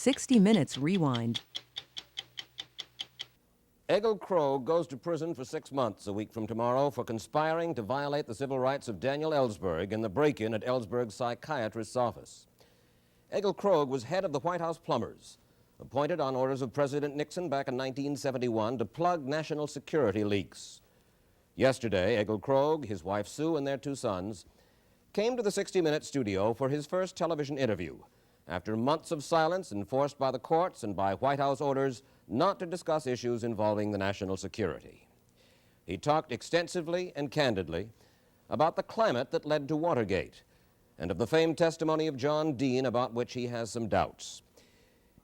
60 Minutes Rewind. Egil Krogh goes to prison for 6 months a week from tomorrow for conspiring to violate the civil rights of Daniel Ellsberg in the break-in at Ellsberg's psychiatrist's office. Egil Krogh was head of the White House Plumbers, appointed on orders of President Nixon back in 1971 to plug national security leaks. Yesterday, Egil Krogh, his wife Sue, and their 2 sons came to the 60 Minutes studio for his first television interview after months of silence enforced by the courts and by White House orders not to discuss issues involving the national security. He talked extensively and candidly about the climate that led to Watergate and of the famed testimony of John Dean about which he has some doubts.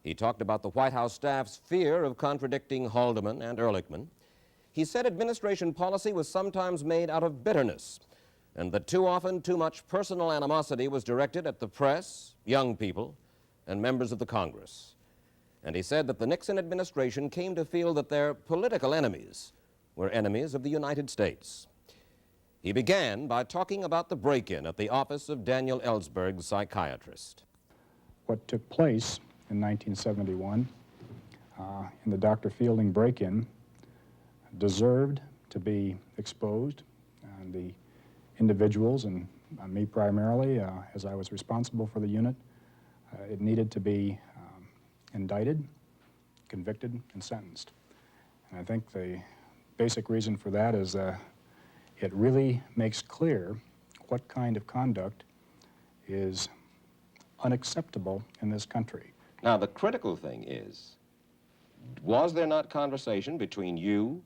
He talked about the White House staff's fear of contradicting Haldeman and Ehrlichman. He said administration policy was sometimes made out of bitterness and that too often too much personal animosity was directed at the press, young people, and members of the Congress. And he said that the Nixon administration came to feel that their political enemies were enemies of the United States. He began by talking about the break-in at the office of Daniel Ellsberg's psychiatrist. What took place in 1971 in the Dr. Fielding break-in deserved to be exposed. The individuals, and me primarily, as I was responsible for the unit, it needed to be indicted, convicted, and sentenced. And I think the basic reason for that is it really makes clear what kind of conduct is unacceptable in this country. Now, the critical thing is, was there not conversation between you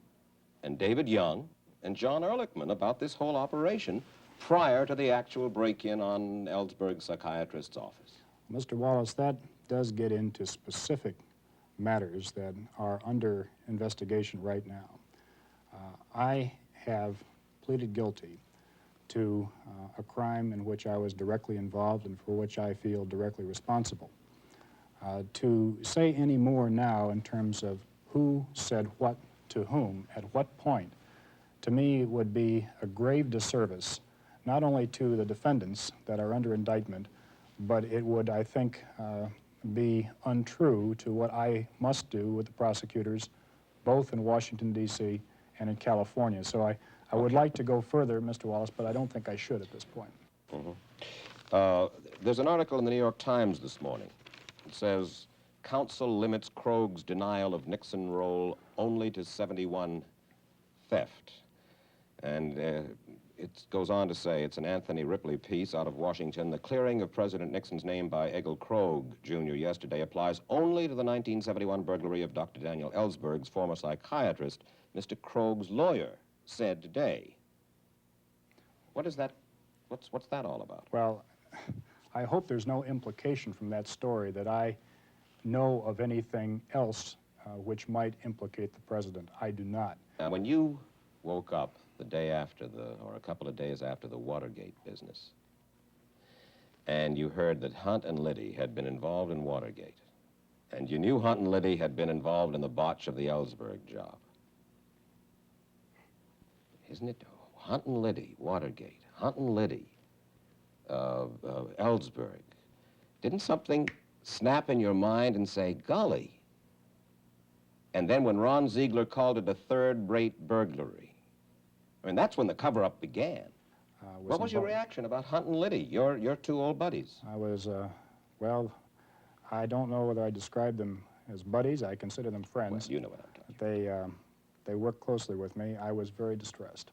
and David Young and John Ehrlichman about this whole operation prior to the actual break-in on Ellsberg's psychiatrist's office? Mr. Wallace, that does get into specific matters that are under investigation right now. I have pleaded guilty to a crime in which I was directly involved and for which I feel directly responsible. To say any more now in terms of who said what to whom at what point, to me would be a grave disservice, not only to the defendants that are under indictment, but it would, I think, be untrue to what I must do with the prosecutors, both in Washington, D.C. and in California. So I would like to go further, Mr. Wallace, but I don't think I should at this point. There's an article in the New York Times this morning. It says, counsel limits Krogh's denial of Nixon role only to 71 theft. And it goes on to say, it's an Anthony Ripley piece out of Washington. The clearing of President Nixon's name by Egil Krogh, Jr. yesterday applies only to the 1971 burglary of Dr. Daniel Ellsberg's former psychiatrist, Mr. Krogh's lawyer, said today. What is that? What's that all about? Well, I hope there's no implication from that story that I know of anything else which might implicate the president. I do not. Now, when you woke up the day after or a couple of days after the Watergate business, and you heard that Hunt and Liddy had been involved in Watergate, and you knew Hunt and Liddy had been involved in the botch of the Ellsberg job. Isn't it? Hunt and Liddy, Watergate, Hunt and Liddy, Ellsberg. Didn't something snap in your mind and say, golly? And then when Ron Ziegler called it a third-rate burglary, I mean, that's when the cover-up began. What was your reaction about Hunt and Liddy, your 2 old buddies? I was, well, I don't know whether I describe them as buddies. I consider them friends. Well, you know what I'm talking about. They worked closely with me. I was very distressed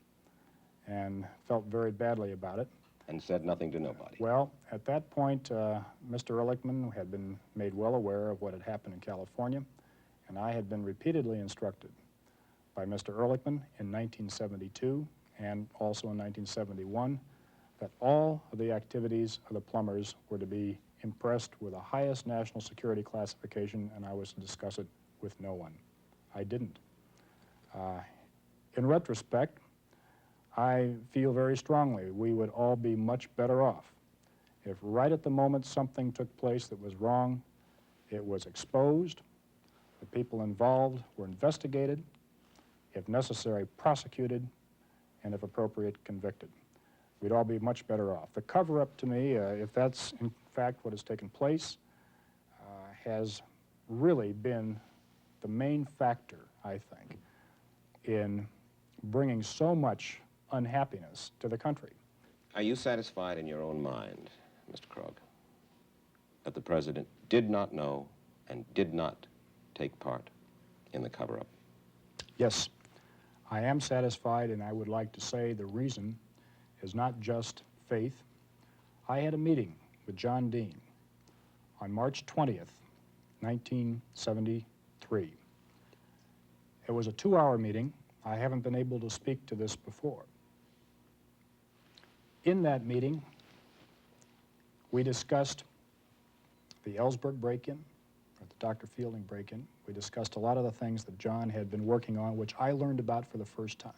and felt very badly about it. And said nothing to nobody. Well, at that point, Mr. Ehrlichman had been made well aware of what had happened in California, and I had been repeatedly instructed by Mr. Ehrlichman in 1972 and also in 1971 that all of the activities of the Plumbers were to be impressed with the highest national security classification, and I was to discuss it with no one. I didn't. In retrospect, I feel very strongly we would all be much better off if right at the moment something took place that was wrong, it was exposed, the people involved were investigated, if necessary prosecuted, and if appropriate convicted. We'd all be much better off. The cover-up to me, if that's in fact what has taken place, has really been the main factor, I think, in bringing so much unhappiness to the country. Are you satisfied in your own mind, Mr. Krogh, that the president did not know and did not take part in the cover-up? Yes, I am satisfied, and I would like to say the reason is not just faith. I had a meeting with John Dean on March 20th, 1973. It was a 2-hour meeting. I haven't been able to speak to this before. In that meeting, we discussed the Ellsberg break-in, or the Dr. Fielding break-in. We discussed a lot of the things that John had been working on, which I learned about for the first time.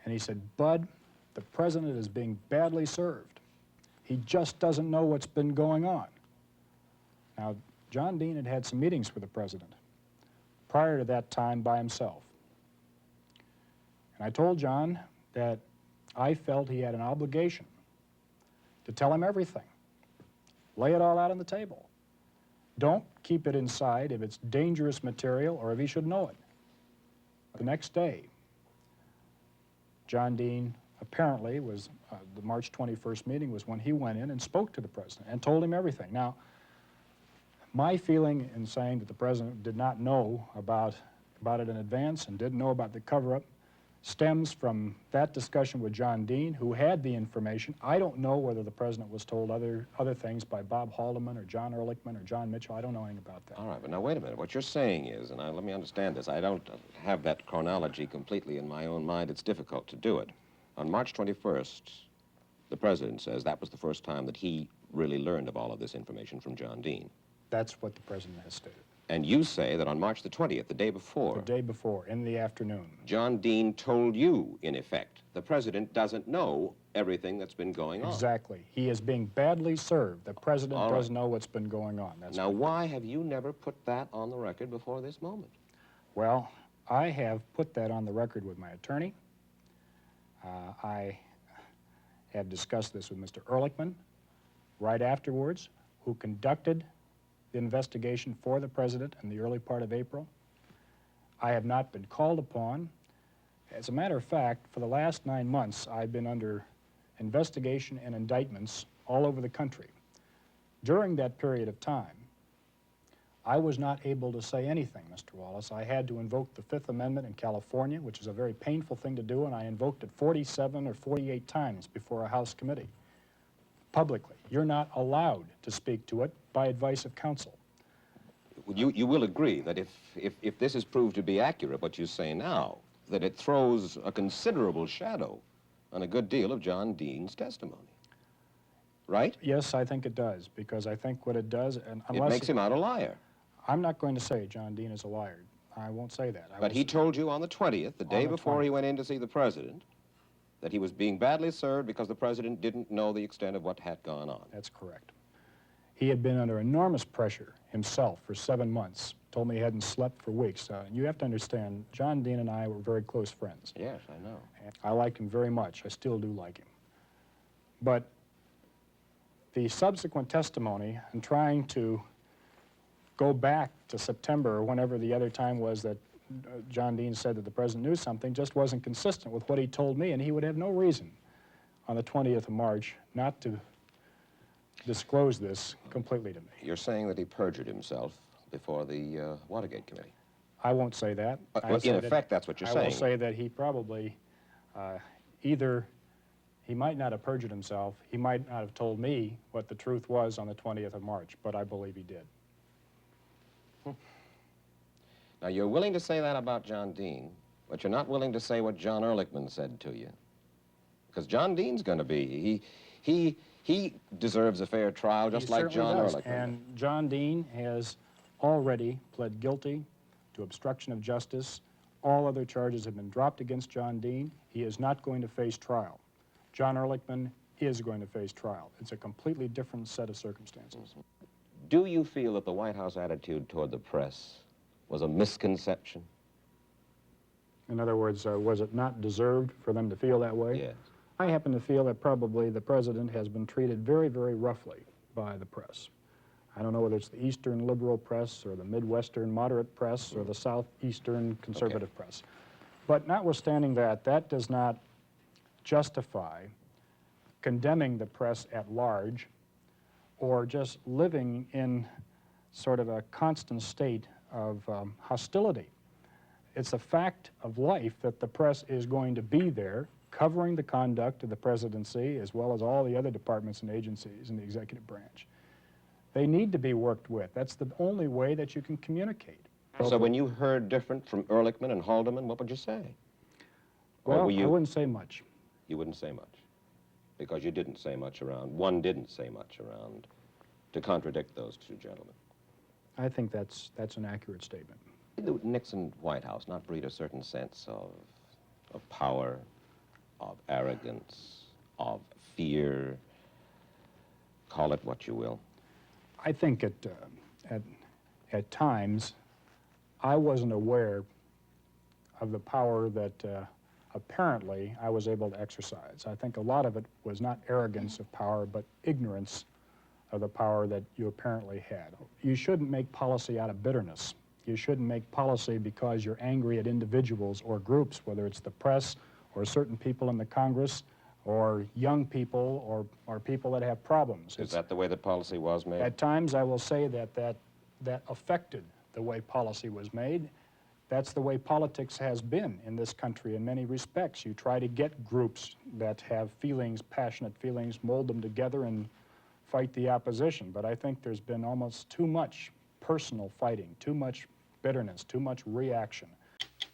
And he said, Bud, the president is being badly served. He just doesn't know what's been going on. Now, John Dean had had some meetings with the president prior to that time by himself. And I told John that I felt he had an obligation to tell him everything. Lay it all out on the table. Don't keep it inside if it's dangerous material or if he should know it. The next day, John Dean apparently was, the March 21st meeting was when he went in and spoke to the president and told him everything. Now, my feeling in saying that the president did not know about it in advance and didn't know about the cover-up stems from that discussion with John Dean, who had the information. I don't know whether the president was told other things by Bob Haldeman or John Ehrlichman or John Mitchell. I don't know anything about that. All right, but now wait a minute. What you're saying is, and let me understand this, I don't have that chronology completely in my own mind. It's difficult to do it. On March 21st, the president says that was the first time that he really learned of all of this information from John Dean. That's what the president has stated. And you say that on March the 20th, the day before... The day before, in the afternoon. John Dean told you, in effect, the president doesn't know everything that's been going on. Exactly. He is being badly served. The president does know what's been going on. That's now, why have you never put that on the record before this moment? Well, I have put that on the record with my attorney. I have discussed this with Mr. Ehrlichman right afterwards, who conducted the investigation for the president in the early part of April. I have not been called upon. As a matter of fact, for the last 9 months, I've been under investigation and indictments all over the country. During that period of time, I was not able to say anything, Mr. Wallace. I had to invoke the Fifth Amendment in California, which is a very painful thing to do, and I invoked it 47 or 48 times before a House committee, publicly. You're not allowed to speak to it by advice of counsel. You will agree that if this is proved to be accurate, what you say now, that it throws a considerable shadow on a good deal of John Dean's testimony, right? Yes, I think it does, because I think what it does, and unless... It makes him out a liar. I'm not going to say John Dean is a liar. I won't say that. But he told you on the 20th, the day before he went in to see the president, that he was being badly served because the president didn't know the extent of what had gone on. That's correct. He had been under enormous pressure himself for 7 months. Told me he hadn't slept for weeks. You have to understand, John Dean and I were very close friends. Yes, I know. And I liked him very much. I still do like him. But the subsequent testimony and trying to go back to September or whenever the other time was that John Dean said that the president knew something just wasn't consistent with what he told me, and he would have no reason on the 20th of March not to disclose this completely to me. You're saying that he perjured himself before the Watergate Committee? I won't say that. In effect, that's what you're saying. I will say that he probably either he might not have perjured himself, he might not have told me what the truth was on the 20th of March, but I believe he did. Now, you're willing to say that about John Dean, but you're not willing to say what John Ehrlichman said to you. Because John Dean's going to be, he deserves a fair trial just like John Ehrlichman. And John Dean has already pled guilty to obstruction of justice. All other charges have been dropped against John Dean. He is not going to face trial. John Ehrlichman is going to face trial. It's a completely different set of circumstances. Do you feel that the White House attitude toward the press was a misconception? In other words, was it not deserved for them to feel that way? Yes. I happen to feel that probably the president has been treated very, very roughly by the press. I don't know whether it's the Eastern liberal press or the Midwestern moderate press or the Southeastern conservative press. But notwithstanding that, that does not justify condemning the press at large or just living in sort of a constant state of hostility. It's a fact of life that the press is going to be there covering the conduct of the presidency as well as all the other departments and agencies in the executive branch. They need to be worked with. That's the only way that you can communicate. So when you heard different from Ehrlichman and Haldeman, what would you say? Well, I wouldn't say much. You wouldn't say much because you didn't say much around, one didn't say much around to contradict those two gentlemen. I think that's an accurate statement. Did the Nixon White House not breed a certain sense of power, of arrogance, of fear? Call it what you will. I think at times I wasn't aware of the power that apparently I was able to exercise. I think a lot of it was not arrogance of power, but ignorance of the power that you apparently had. You shouldn't make policy out of bitterness. You shouldn't make policy because you're angry at individuals or groups, whether it's the press or certain people in the Congress or young people or people that have problems. Is that the way that policy was made? At times I will say that affected the way policy was made. That's the way politics has been in this country in many respects. You try to get groups that have feelings, passionate feelings, mold them together and fight the opposition. But I think there's been almost too much personal fighting, too much bitterness, too much reaction.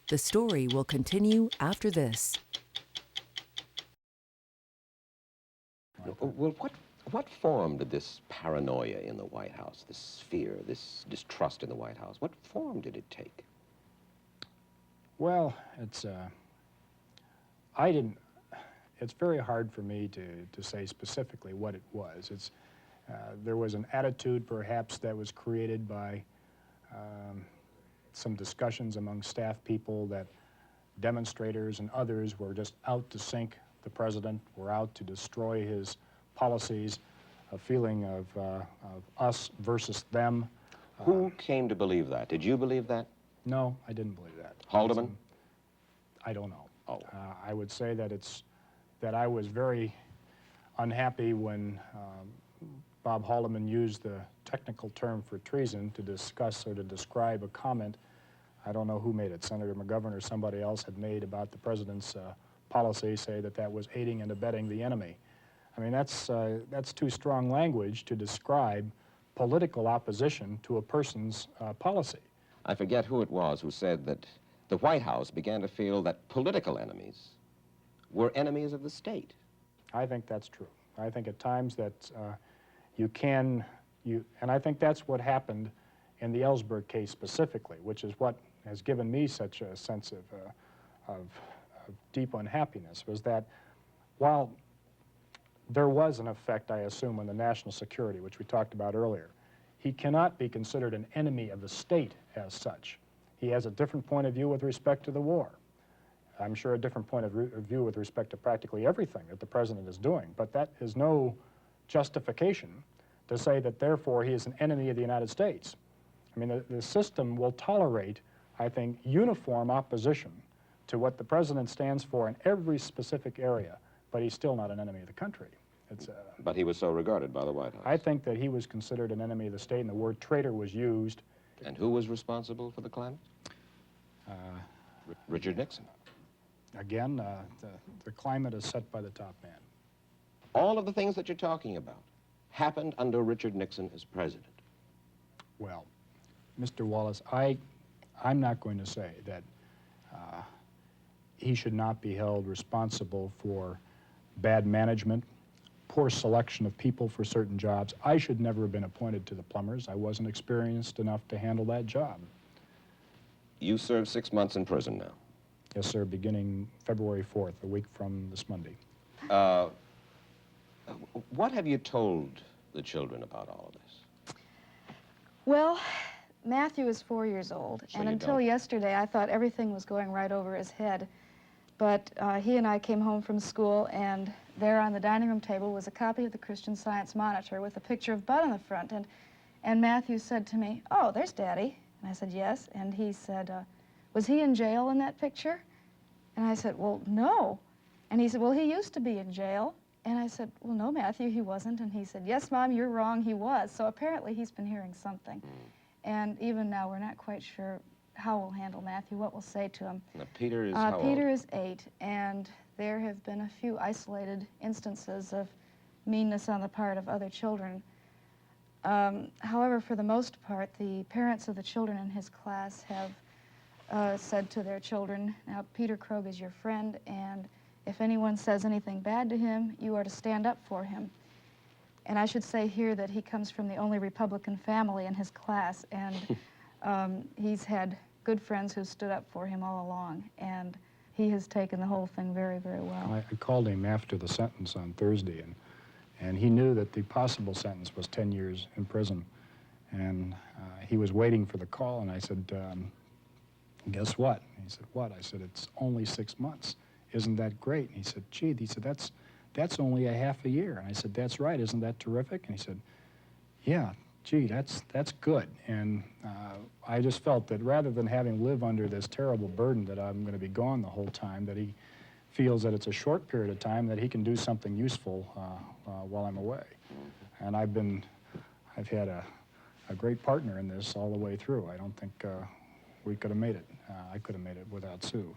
The story will continue after this. Well, what form did this paranoia in the White House, this fear, this distrust in the White House, what form did it take? Well, it's very hard for me to say specifically what it was. There was an attitude perhaps that was created by some discussions among staff people that demonstrators and others were just out to sink the president, were out to destroy his policies, a feeling of us versus them. Who came to believe that? Did you believe that? No, I didn't believe that. Haldeman? I don't know. Oh. I would say that I was very unhappy when Bob Haldeman used the technical term for treason to discuss or to describe a comment. I don't know who made it, Senator McGovern or somebody else had made about the president's policy, say that was aiding and abetting the enemy. I mean, that's too strong language to describe political opposition to a person's policy. I forget who it was who said that the White House began to feel that political enemies were enemies of the state. I think that's true. I think at times that and I think that's what happened in the Ellsberg case specifically, which is what has given me such a sense of deep unhappiness, was that while there was an effect, I assume, on the national security, which we talked about earlier, he cannot be considered an enemy of the state as such. He has a different point of view with respect to the war. I'm sure a different point of view with respect to practically everything that the president is doing, but that is no justification to say that therefore he is an enemy of the United States. I mean, the system will tolerate, I think, uniform opposition to what the president stands for in every specific area, but he's still not an enemy of the country. But he was so regarded by the White House. I think that he was considered an enemy of the state, and the word traitor was used. And who was responsible for the climate? Richard Nixon. Again, the climate is set by the top man. All of the things that you're talking about happened under Richard Nixon as president. Well, Mr. Wallace, I'm not going to say that he should not be held responsible for bad management, poor selection of people for certain jobs. I should never have been appointed to the Plumbers. I wasn't experienced enough to handle that job. You served 6 months in prison now. Yes, sir, beginning February 4th, a week from this Monday. What have you told the children about all of this? Well, Matthew is 4 years old, So and you until don't. yesterday I thought everything was going right over his head. But he and I came home from school, and there on the dining room table was a copy of the Christian Science Monitor with a picture of Bud on the front. And And Matthew said to me, "Oh, there's Daddy." And I said, "Yes." And he said, "Was he in jail in that picture?" And I said, "Well, no." And he said, "Well, he used to be in jail." And I said, "Well, no, Matthew, he wasn't." And he said, "Yes, Mom, you're wrong, he was." So apparently he's been hearing something. And even now, we're not quite sure how we'll handle Matthew, what we'll say to him. Now, Peter is how Peter old? is 8, and there have been a few isolated instances of meanness on the part of other children. However, for the most part, the parents of the children in his class have said to their children, "Now, Peter Krogh is your friend, and if anyone says anything bad to him, you are to stand up for him." And I should say here that he comes from the only Republican family in his class, and he's had good friends who stood up for him all along, and he has taken the whole thing very, very well. I called him after the sentence on Thursday, and he knew that the possible sentence was 10 years in prison. And he was waiting for the call, and I said, "Guess what?" And he said, "What?" I said, "It's only 6 months. Isn't that great?" And he said, "Gee," he said, that's only a half a year." And I said, "That's right. Isn't that terrific?" And he said, "Yeah, gee, that's good." And I just felt that rather than having lived under this terrible burden that I'm going to be gone the whole time, that he feels that it's a short period of time that he can do something useful while I'm away. And I've had a great partner in this all the way through. I don't think we could have made it. I could have made it without Sue.